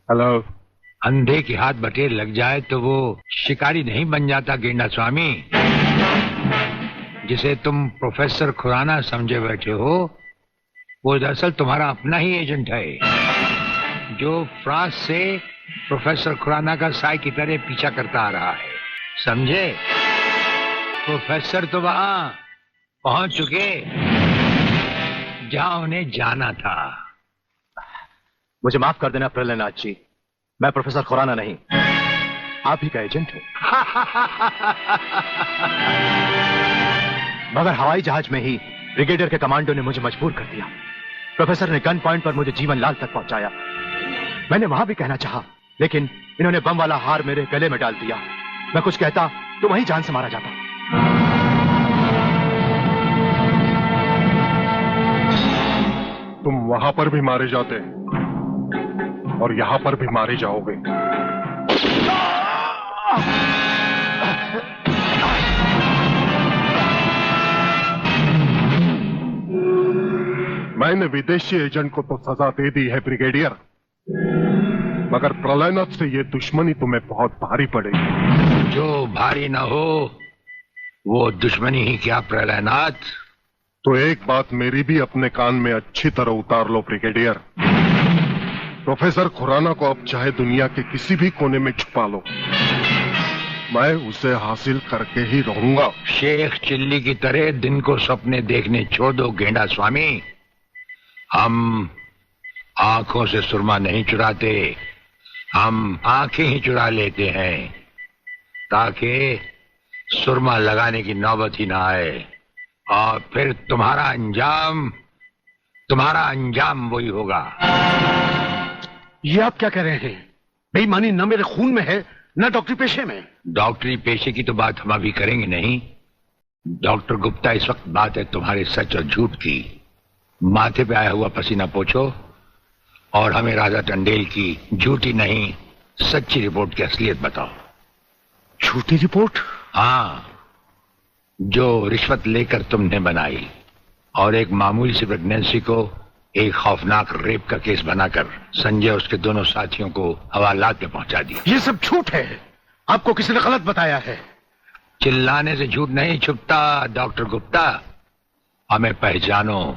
Hello. अंधे के हाथ बटेर लग जाए तो वो शिकारी नहीं बन जाता गेंडा स्वामी। जिसे तुम प्रोफेसर खुराना समझे बैठे हो वो दरअसल तुम्हारा अपना ही एजेंट है, जो फ्रांस से प्रोफेसर खुराना का साई की तरह पीछा करता आ रहा है, समझे? प्रोफेसर तो वहां पहुंच चुके जहां उन्हें जाना था। मुझे माफ कर देना प्रलयनाथ जी, मैं प्रोफेसर खुराना नहीं, आप ही का एजेंट हूं। मगर हवाई जहाज में ही ब्रिगेडियर के कमांडो ने मुझे मजबूर कर दिया। प्रोफेसर ने गन पॉइंट पर मुझे जीवन लाल तक पहुंचाया। मैंने वहां भी कहना चाहा, लेकिन इन्होंने बम वाला हार मेरे गले में डाल दिया। मैं कुछ कहता तो वहीं जान से मारा जाता। तुम वहां पर भी मारे जाते और यहां पर भी मारे जाओगे। मैंने विदेशी एजेंट को तो सजा दे दी है ब्रिगेडियर, मगर प्रलयनाथ से ये दुश्मनी तुम्हें बहुत भारी पड़ेगी। जो भारी ना हो वो दुश्मनी ही क्या प्रलयनाथ। तो एक बात मेरी भी अपने कान में अच्छी तरह उतार लो ब्रिगेडियर। प्रोफेसर खुराना को अब चाहे दुनिया के किसी भी कोने में छुपा लो, मैं उसे हासिल करके ही रहूंगा। शेख चिल्ली की तरह दिन को सपने देखने छोड़ दो गेंडा स्वामी। हम आंखों से सुरमा नहीं चुराते, हम आंखें ही चुरा लेते हैं ताकि सुरमा लगाने की नौबत ही ना आए, और फिर तुम्हारा अंजाम वही होगा। ये आप क्या कह रहे हैं? बेईमानी न मेरे खून में है न डॉक्टरी पेशे में। डॉक्टरी पेशे की तो बात हम अभी करेंगे नहीं। डॉक्टर गुप्ता, इस वक्त बात है तुम्हारे सच और झूठ की। माथे पे आया हुआ पसीना पोछो और हमें राजा टंडेल की झूठी नहीं सच्ची रिपोर्ट की असलियत बताओ। झूठी रिपोर्ट? हाँ, जो रिश्वत लेकर तुमने बनाई और एक मामूली सी प्रेगनेंसी को एक खौफनाक रेप का केस बनाकर संजय और उसके दोनों साथियों को हवालात में पहुंचा दिया। ये सब झूठ है, आपको किसी ने गलत बताया है। चिल्लाने से झूठ नहीं छुपता डॉक्टर गुप्ता। हमें पहचानो,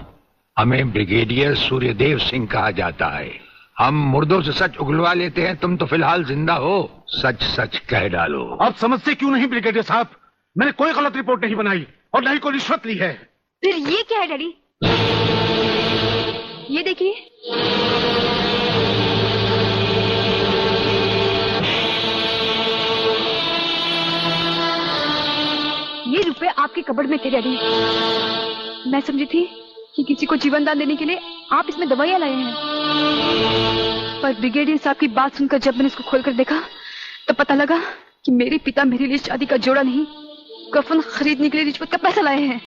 हमें ब्रिगेडियर सूर्यदेव सिंह कहा जाता है। हम मुर्दों से सच उगलवा लेते हैं, तुम तो फिलहाल जिंदा हो, सच सच कह डालो। आप समझते क्यों नहीं ब्रिगेडियर साहब? मैंने कोई गलत रिपोर्ट नहीं बनाई और न ही कोई रिश्वत ली है। फिर ये क्या है डैडी? ये देखिए, ये रुपए आपके कबड़ में थे डैडी। मैं समझी थी कि किसी को जीवन दान देने के लिए आप इसमें दवाइयां लाए हैं, पर ब्रिगेडियर साहब की बात सुनकर जब मैंने इसको खोलकर देखा तो पता लगा कि मेरे पिता मेरे लिए शादी का जोड़ा नहीं, कफन खरीदने के लिए रिश्वत का पैसा लाए हैं।